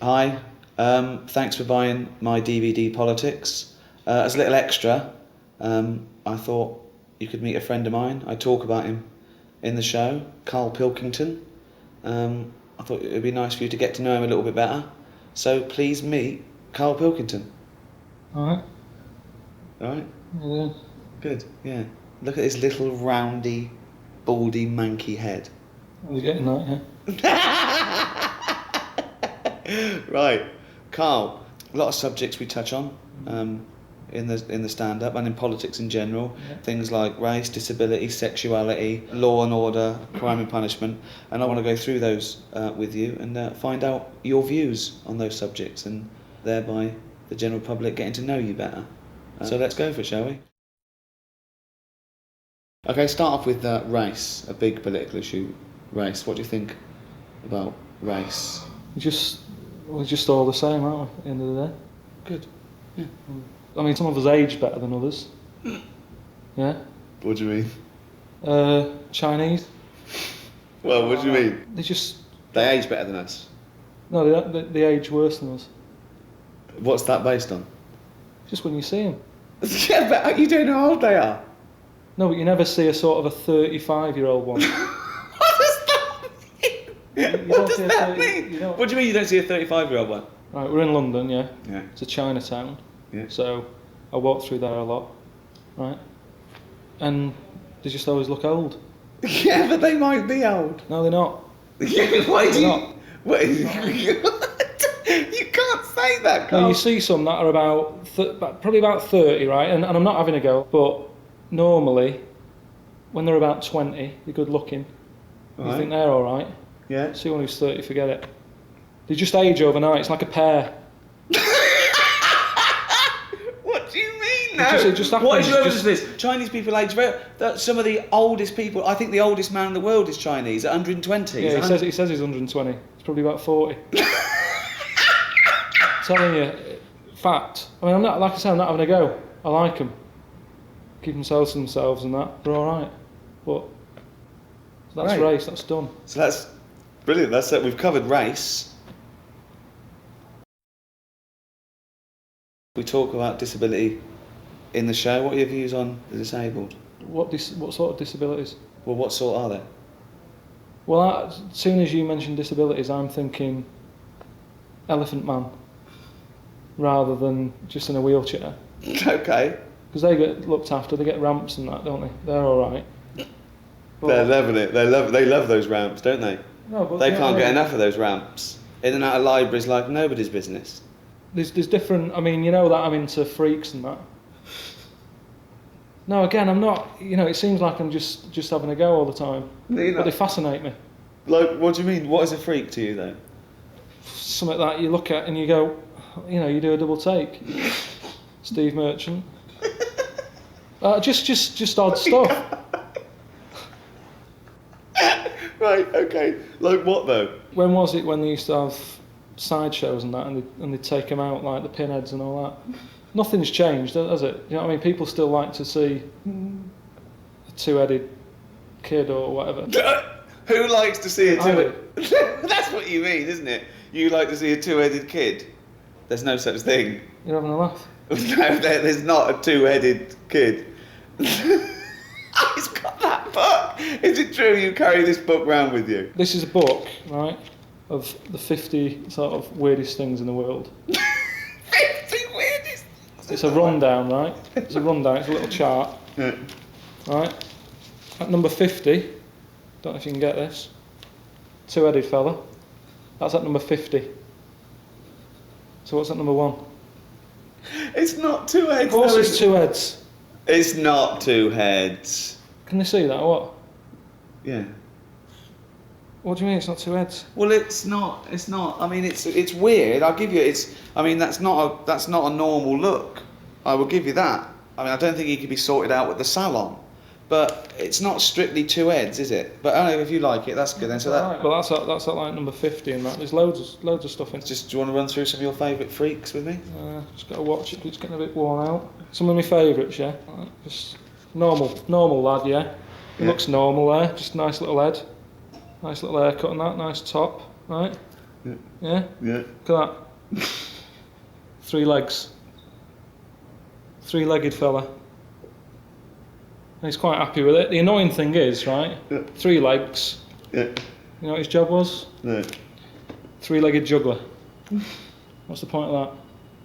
Hi, thanks for buying my DVD Politics. As a little extra, I thought you could meet a friend of mine. I talk about him in the show, Karl Pilkington. I thought it would be nice for you to get to know him a little bit better. So please meet Karl Pilkington. Alright. Alright? Yeah. Good, yeah. Look at his little roundy, baldy, manky head. Are you getting that, yeah? Right, Karl, a lot of subjects we touch on in the stand-up and in politics in general. Yeah. Things like race, disability, sexuality, law and order, crime and punishment. And I want to go through those with you and find out your views on those subjects and thereby the general public getting to know you better. So let's go for it, shall we? Okay, start off with race, a big political issue. Race, what do you think about race? We're just all the same, aren't we, at the end of the day? Good. Yeah. I mean, some of us age better than others. Yeah? What do you mean? Chinese. Well, what do you mean? They age better than us. No, they age worse than us. What's that based on? Just when you see them. Yeah, but you don't know how old they are. No, but you never see a sort of a 35-year-old one. What does that mean? What does that mean? What do you mean you don't see a 35-year-old one? Right, we're in London, yeah. Yeah. It's a Chinatown. Yeah. So I walk through there a lot, right? And they just always look old. Yeah, but they might be old. No, they're not. Yeah, why do They're you... not. Wait, you can't say that, Carl. No, you see some that are probably about 30, right? And I'm not having a go, but normally, when they're about 20, they're good looking. Right. You think they're all right. Yeah. See one who's 30, forget it. They just age overnight. It's like a pear. What do you mean, no? It just happens. What is your evidence for this? Chinese people age very... Some of the oldest people... I think the oldest man in the world is Chinese, at 120. Yeah, he says he's 120. He's probably about 40. Telling you, fact. I mean, I'm not, like I say, I'm not having a go. I like them. Keep themselves to themselves and that. They're all right. But that's Right. race. That's done. So that's brilliant. That's it. We've covered race. We talk about disability in the show. What are your views on the disabled? What sort of disabilities? Well, what sort are there? Well, as soon as you mention disabilities, I'm thinking Elephant Man, rather than just in a wheelchair. Okay. Because they get looked after. They get ramps and that, don't they? They're all right. But They're loving it. They love those ramps, don't they? no, but They can't get enough of those ramps. In and out of libraries like nobody's business. There's different. I mean, you know that I'm into freaks and that. No, again, I'm not. You know, it seems like I'm just having a go all the time. But they fascinate me. Like, what do you mean? What is a freak to you, though? Something that you look at and you go, you know, you do a double take. Steve Merchant. Just odd stuff. Right. Okay. Like what though? When was it when they used to have sideshows and that, and they'd take them out like the pinheads and all that? Nothing's changed, has it? You know what I mean? People still like to see a two-headed kid or whatever. Who likes to see a I two-headed? That's what you mean, isn't it? You like to see a two-headed kid? There's no such thing. You're having a laugh. No, there's not a two-headed kid. He's got that book. Is it true you carry this book round with you? This is a book, right, of the 50 sort of weirdest things in the world. 50 weirdest things? It's a rundown, right? It's a rundown, it's a little chart. Yeah. Right? At number 50, don't know if you can get this, two-headed fella. That's at number 50. So what's at number 1? It's not two heads. Of course it's two heads. It's not two heads. Can they see that or what? Yeah. What do you mean it's not two heads? Well, it's not. It's not. I mean, it's weird. I'll give you. It's. I mean, that's not a normal look. I will give you that. I mean, I don't think he could be sorted out with the salon, but it's not strictly two heads, is it? But I don't know if you like it. That's good then. So that. Right. Well, that's at like number 50 and that. There's loads of stuff in it. Just do you want to run through some of your favourite freaks with me? Just got to watch it. It's getting a bit worn out. Some of my favourites, yeah. Just normal lad, yeah. He Yeah. looks normal there. Just nice little head, nice little haircut and that. Nice top, right. Yeah? Yeah. Look at that. 3 legs. 3-legged fella. And he's quite happy with it. The annoying thing is, right? Yeah. 3 legs. Yeah. You know what his job was? No. 3-legged juggler. What's the point of that?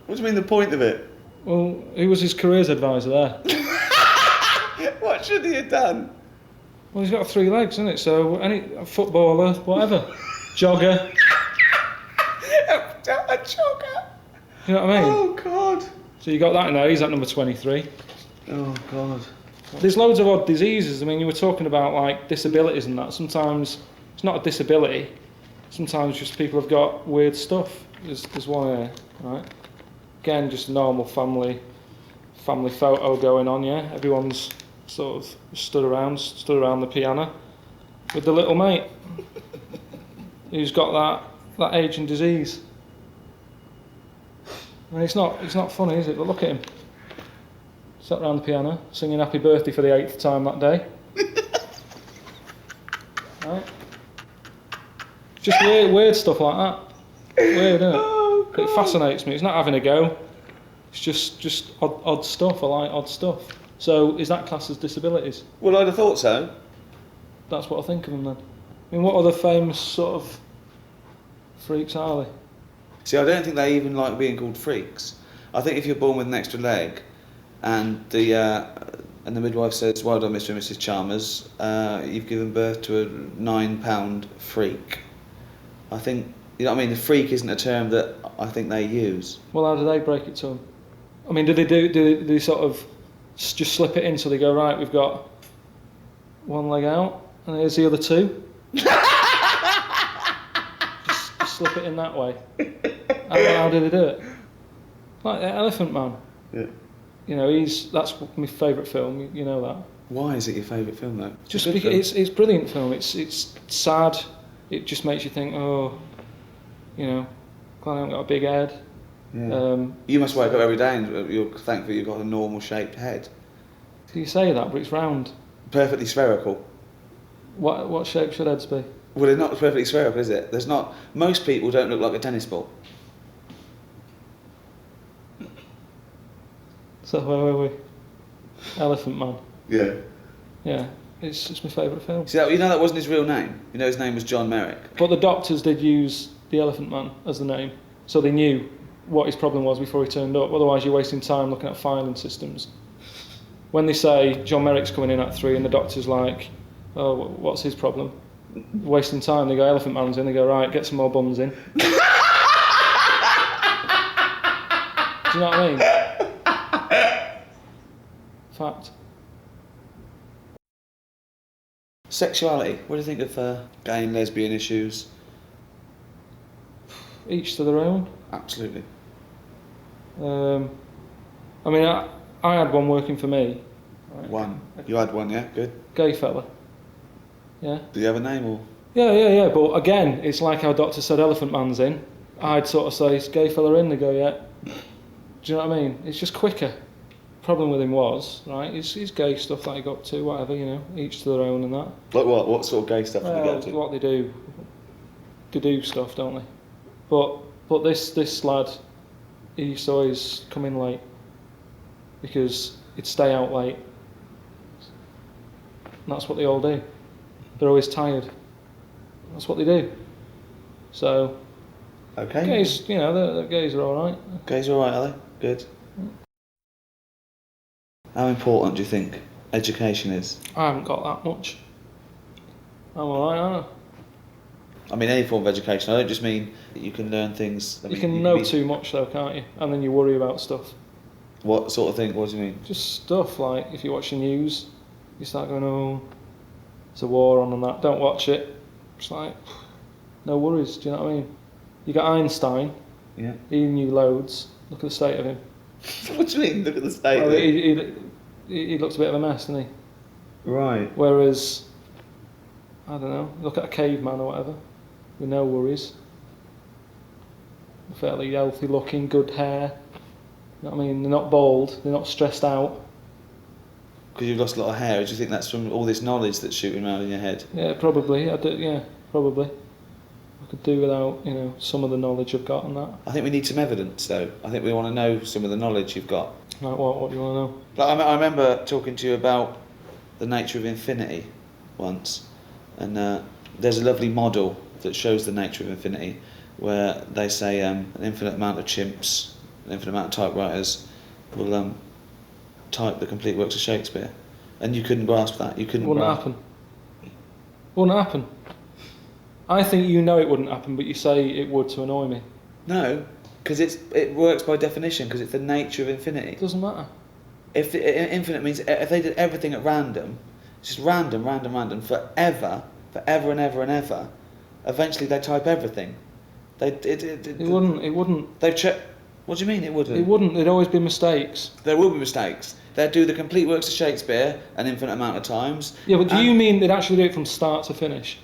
What do you mean the point of it? Well, who was his careers advisor there? What should he have done? Well, he's got 3 legs, isn't it? So any footballer, whatever, jogger. A jogger. You know what I mean? Oh God. So you got that in there. He's at number 23. Oh God. There's loads of odd diseases. I mean, you were talking about like disabilities and that. Sometimes it's not a disability. Sometimes just people have got weird stuff. There's one here, right? Again, just a normal family photo going on. Yeah, everyone's sort of stood around the piano with the little mate who's got that aging disease. And it's not funny, is it? But look at him. Sat around the piano, singing happy birthday for the 8th time that day. Right? Just weird stuff like that. Weird, isn't it? Oh, God. It fascinates me. It's not having a go. It's just odd stuff. I like odd stuff. So is that classed as disabilities? Well, I'd have thought so. That's what I think of them then. I mean, what other famous sort of freaks are they? See, I don't think they even like being called freaks. I think if you're born with an extra leg, and the midwife says, "Well done, Mr. and Mrs. Chalmers, you've given birth to a £9 freak." I think, you know what I mean. The freak isn't a term that I think they use. Well, how do they break it to them? I mean, do they sort of just slip it in so they go, right, we've got 1 leg out, and here's the other 2? just slip it in that way. How do they do it? Like Elephant Man. Yeah. You know, that's my favourite film. You know that. Why is it your favourite film though? Just because it's brilliant film. It's sad. It just makes you think, oh, you know, glad I haven't got a big head. Yeah. You must wake up every day and you're thankful you've got a normal shaped head. So you say that, but it's round. Perfectly spherical. What shape should heads be? Well, it's not perfectly spherical, is it? There's not. Most people don't look like a tennis ball. So where were we? Elephant Man. Yeah. Yeah, it's my favourite film. See, you know that wasn't his real name. You know his name was John Merrick. But the doctors did use the Elephant Man as the name, so they knew what his problem was before he turned up. Otherwise, you're wasting time looking at filing systems. When they say John Merrick's coming in at 3 and the doctor's like, oh, what's his problem? Wasting time. They go, Elephant Man's in. They go, right, get some more bums in. Do you know what I mean? Fact. Sexuality. What do you think of gay and lesbian issues? Each to their own. Absolutely. I mean, I had one working for me. Right? One. You had one, yeah? Good. Gay fella. Yeah. Do you have a name or? Yeah. But again, it's like our doctor said, Elephant Man's in. I'd sort of say, is gay fella in? They go, yeah. Do you know what I mean? It's just quicker. Problem with him was, right, his gay stuff that he got to, whatever, you know, each to their own and that. Like what? What sort of gay stuff did he get to? What they do stuff, don't they? But this lad, he used to always come in late because he'd stay out late. And that's what they all do. They're always tired. That's what they do. So, Okay. gays, you know, the gays are all right. Gays are alright, are they? Good. How important do you think education is? I haven't got that much. I'm alright, aren't I mean, any form of education. I don't just mean that you can learn things. I? You can know too much though, can't you? And then you worry about stuff. What sort of thing? What do you mean? Just stuff like if you watch the news, you start going, oh, there's a war on and that. Don't watch it. It's like, no worries. Do you know what I mean? You got Einstein. Yeah. He knew loads. Look at the state of him. What do you mean? Look at the state. Well, he looks a bit of a mess, doesn't he? Right. Whereas, I don't know, look at a caveman or whatever, with no worries. Fairly healthy looking, good hair. You know what I mean? They're not bald, they're not stressed out. Because you've lost a lot of hair. Do you think that's from all this knowledge that's shooting around in your head? Yeah, probably. Yeah, probably. I could do without, you know, some of the knowledge I've got and that. I think we need some evidence, though. I think we want to know some of the knowledge you've got. Like what? What do you want to know? Like, I remember talking to you about the nature of infinity once, and there's a lovely model that shows the nature of infinity, where they say an infinite amount of chimps, an infinite amount of typewriters will type the complete works of Shakespeare, and you couldn't grasp that. You couldn't. Wouldn't happen. Wouldn't happen. I think you know it wouldn't happen, but you say it would to annoy me. No, because it works by definition, because it's the nature of infinity. It doesn't matter. If infinite means if they did everything at random, it's just random, forever and ever and ever, eventually they type everything. It wouldn't. They've checked. What do you mean it wouldn't? It wouldn't. There'd always be mistakes. There will be mistakes. They'd do the complete works of Shakespeare an infinite amount of times. Yeah, but do you mean they'd actually do it from start to finish?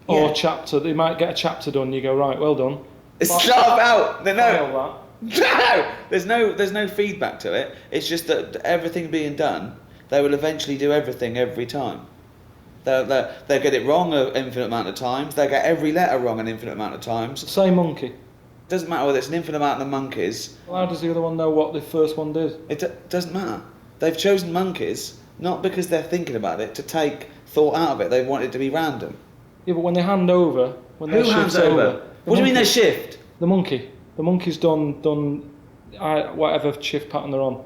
Or Yeah. chapter? They might get a chapter done. You go, right, well done. It's not about no. File that. No, there's no feedback to it. It's just that everything being done, they will eventually do everything every time. They'll get it wrong an infinite amount of times. They'll get every letter wrong an infinite amount of times. Say monkey. Doesn't matter whether it's an infinite amount of monkeys. Well, how does the other one know what the first one did? It doesn't matter. They've chosen monkeys not because they're thinking about it to take thought out of it. They want it to be random. Yeah, but when they hand over, when Who their hands shift's over? What do you mean they shift? The monkey. The monkey's done whatever shift pattern they're on.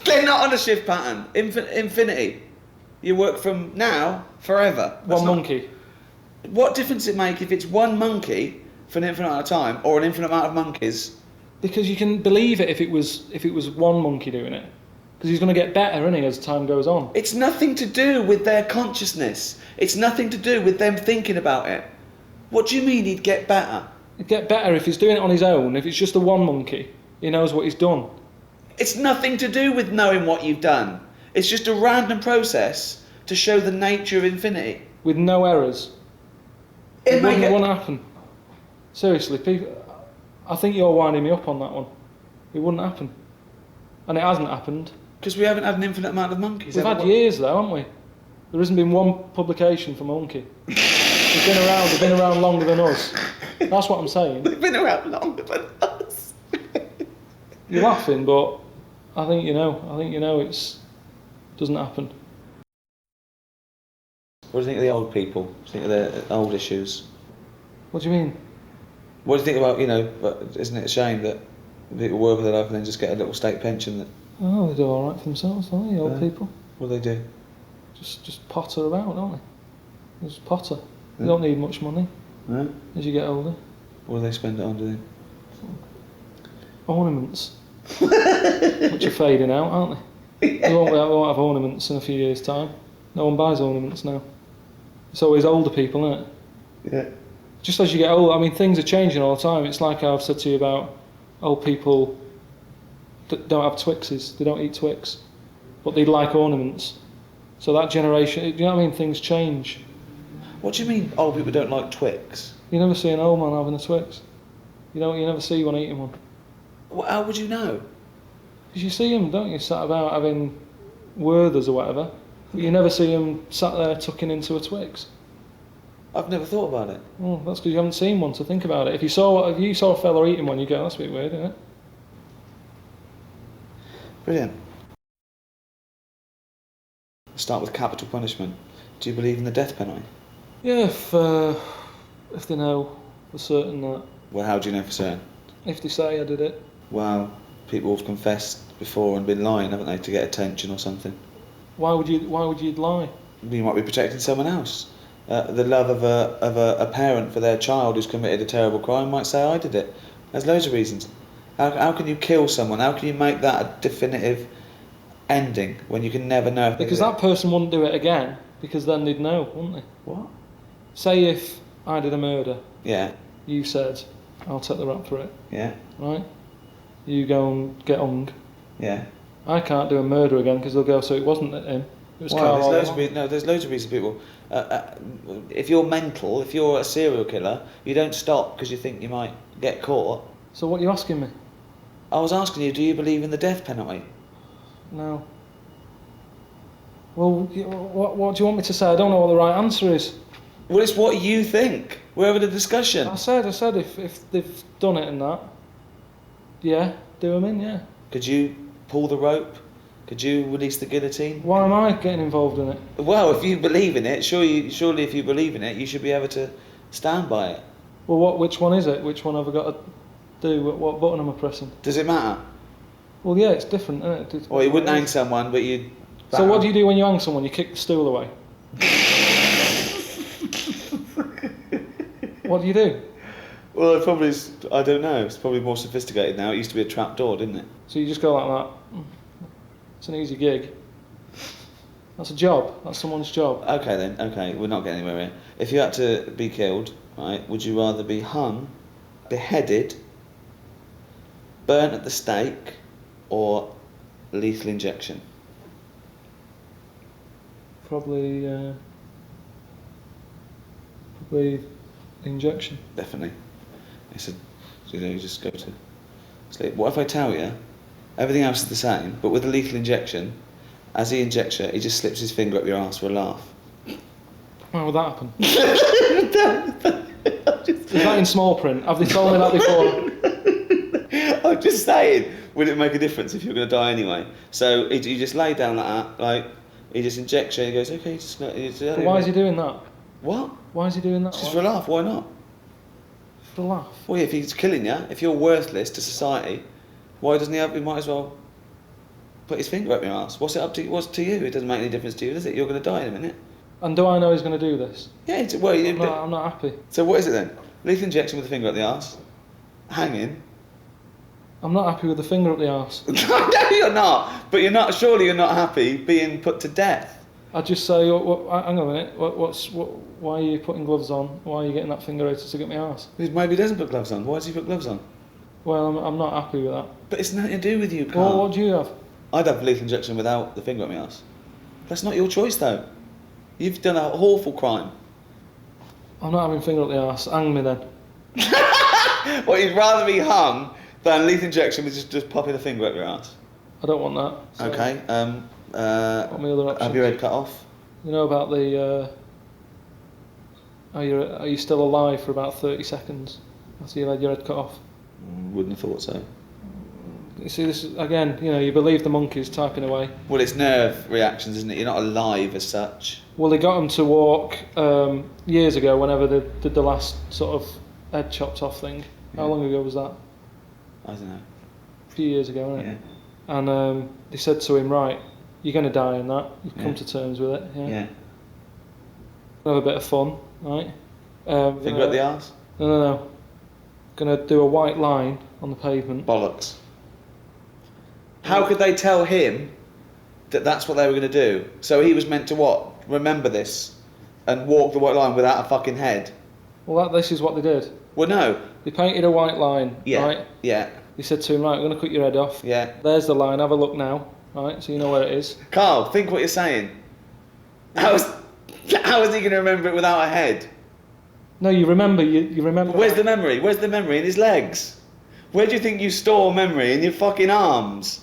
They're not on a shift pattern. Infinity. You work from now forever. One monkey. What difference does it make if it's one monkey for an infinite amount of time or an infinite amount of monkeys? Because you can believe it if it was one monkey doing it. Because he's going to get better, isn't he, as time goes on. It's nothing to do with their consciousness. It's nothing to do with them thinking about it. What do you mean he'd get better? He'd get better if he's doing it on his own. If it's just the one monkey, he knows what he's done. It's nothing to do with knowing what you've done. It's just a random process to show the nature of infinity. With no errors. It wouldn't happen. Seriously, people. I think you're winding me up on that one. It wouldn't happen. And it hasn't happened. Because we haven't had an infinite amount of monkeys. We've had years though, haven't we? There hasn't been one publication from a monkey. They've been around longer than us. That's what I'm saying. They've been around longer than us. You're laughing, but I think you know it doesn't happen. What do you think of the old people? What do you think of their old issues? What do you mean? What do you think about, but isn't it a shame that people work with their life and then just get a little state pension? That Oh, they do all right for themselves, don't they, old people? What do they do? Just potter about, don't they? They just potter. They don't need much money No? as you get older. What do they spend it on, do Ornaments. Which are fading out, aren't they? We won't have ornaments in a few years' time. No one buys ornaments now. It's always older people, isn't it? Yeah. Just as you get older, I mean, things are changing all the time. It's like I've said to you about old people that don't have Twixes. They don't eat Twix. But they like ornaments. So that generation, do you know what I mean? Things change. What do you mean old people don't like Twix? You never see an old man having a Twix. You never see one eating one. Well, how would you know? Because you see them, don't you, sat about having Werthers or whatever. But you never see them sat there tucking into a Twix. I've never thought about it. Well, that's because you haven't seen one, so think about it. If you saw a fella eating one, you go, that's a bit weird, isn't it? Brilliant. Let's start with capital punishment. Do you believe in the death penalty? Yeah, if they know for certain that. Well, how do you know for certain? If they say I did it. Well, people have confessed before and been lying, haven't they, to get attention or something? Why would you lie? You might be protecting someone else. The love of a parent for their child who's committed a terrible crime might say, I did it. There's loads of reasons. How can you kill someone? How can you make that a definitive ending when you can never know if Because that person wouldn't do it again, because then they'd know, wouldn't they? What? Say if I did a murder, Yeah. you said, I'll take the rap for it, Yeah. right? You go and get hung. Yeah. I can't do a murder again because they'll go, so it wasn't him. It was Well, Karl. there's loads of reasons people. If you're mental, if you're a serial killer, you don't stop because you think you might get caught. So what are you asking me? I was asking you, do you believe in the death penalty? No. Well, what do you want me to say? I don't know what the right answer is. Well, it's what you think. We're having a discussion. I said if they've done it and that, yeah, do them in, yeah. Could you pull the rope? Could you release the guillotine? Why am I getting involved in it? Well, if you believe in it, surely if you believe in it, you should be able to stand by it. Well, which one is it? Which one have I got to do? What button am I pressing? Does it matter? Well, yeah, it's different, isn't it? Well, you wouldn't hang someone, but you'd... So what do you do when you hang someone? You kick the stool away? What do you do? Well, it probably is, I don't know. It's probably more sophisticated now. It used to be a trap door, didn't it? So you just go like that. It's an easy gig. That's a job. That's someone's job. Okay then. Okay, we're not getting anywhere here. If you had to be killed, right, would you rather be hung, beheaded, burnt at the stake, or lethal injection? Probably injection. Definitely. It's a, you just go to sleep. What if I tell you everything else is the same, but with a lethal injection, as he injects you, he just slips his finger up your arse for a laugh? Why would that happen? Is that in small print? Have they told me that before? I'm just saying, would it make a difference if you're going to die anyway? So you just lay down like that, like, he just injects you and he goes, okay, just... But why is he doing that? What? Why is he doing that? Just for a laugh, why not? For a laugh? Well, if he's killing you, if you're worthless to society, why doesn't he might as well put his finger up your ass? What's to you? It doesn't make any difference to you, does it? You're going to die in a minute. And do I know he's going to do this? Yeah, I'm not happy. So what is it then? Lethal injection with a finger up the arse? Hanging? I'm not happy with the finger up the arse. No, you're not. But surely you're not happy being put to death. I'd just say, hang on a minute, why are you putting gloves on? Why are you getting that finger out to stick up my arse? Maybe he doesn't put gloves on. Why does he put gloves on? Well, I'm not happy with that. But it's nothing to do with you, Karl. Well, what do you have? I'd have lethal injection without the finger up my arse. That's not your choice, though. You've done an awful crime. I'm not having finger up the arse. Hang me then. Well, you'd rather be hung than lethal injection with just popping a finger up your arse. I don't want that. So Okay. what are my other options? Have your head cut off. You know about the... Are you still alive for about 30 seconds after you've had your head cut off? Wouldn't have thought so. You see, this is, again, you believe the monkeys typing away. Well, it's nerve reactions, isn't it? You're not alive as such. Well, they got them to walk years ago, whenever they did the last sort of head chopped off thing. Yeah. How long ago was that? I don't know. A few years ago, wasn't it? Yeah. And they said to him, right, you're going to die in that. You've come to terms with it. Yeah. Have a bit of fun, right? Finger up the arse? No. Going to do a white line on the pavement. Bollocks. How could they tell him that that's what they were going to do? So he was meant to what? Remember this and walk the white line without a fucking head? Well, this is what they did. Well, no. They painted a white line, right? Yeah. They said to him, right, we're going to cut your head off. Yeah. There's the line, have a look now, right? So you know where it is. Karl, think what you're saying. How is he going to remember it without a head? No, you remember. You remember. Where's the memory? Where's the memory in his legs? Where do you think you store memory? In your fucking arms?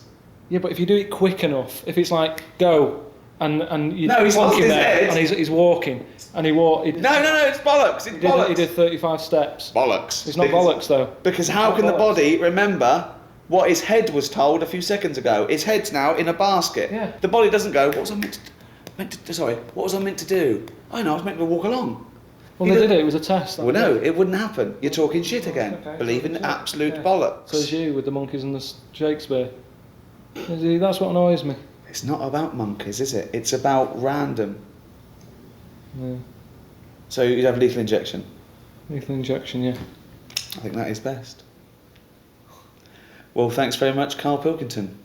Yeah, but if you do it quick enough, if it's like go and you no, he's plonk lost him his there head. and he's walking and he walked. No, it's bollocks. It's bollocks. He did 35 steps. Bollocks. It's not bollocks though. Because how can the body remember what his head was told a few seconds ago? His head's now in a basket. Yeah. The body doesn't go. What was I meant to do? I know. I was meant to walk along. Well, they did it. It was a test. Well, no, it wouldn't happen. You're talking shit again. Okay. Believe in absolute bollocks. So is you with the monkeys and the Shakespeare. See, that's what annoys me. It's not about monkeys, is it? It's about random. Yeah. So you'd have lethal injection. Lethal injection, yeah. I think that is best. Well, thanks very much, Karl Pilkington.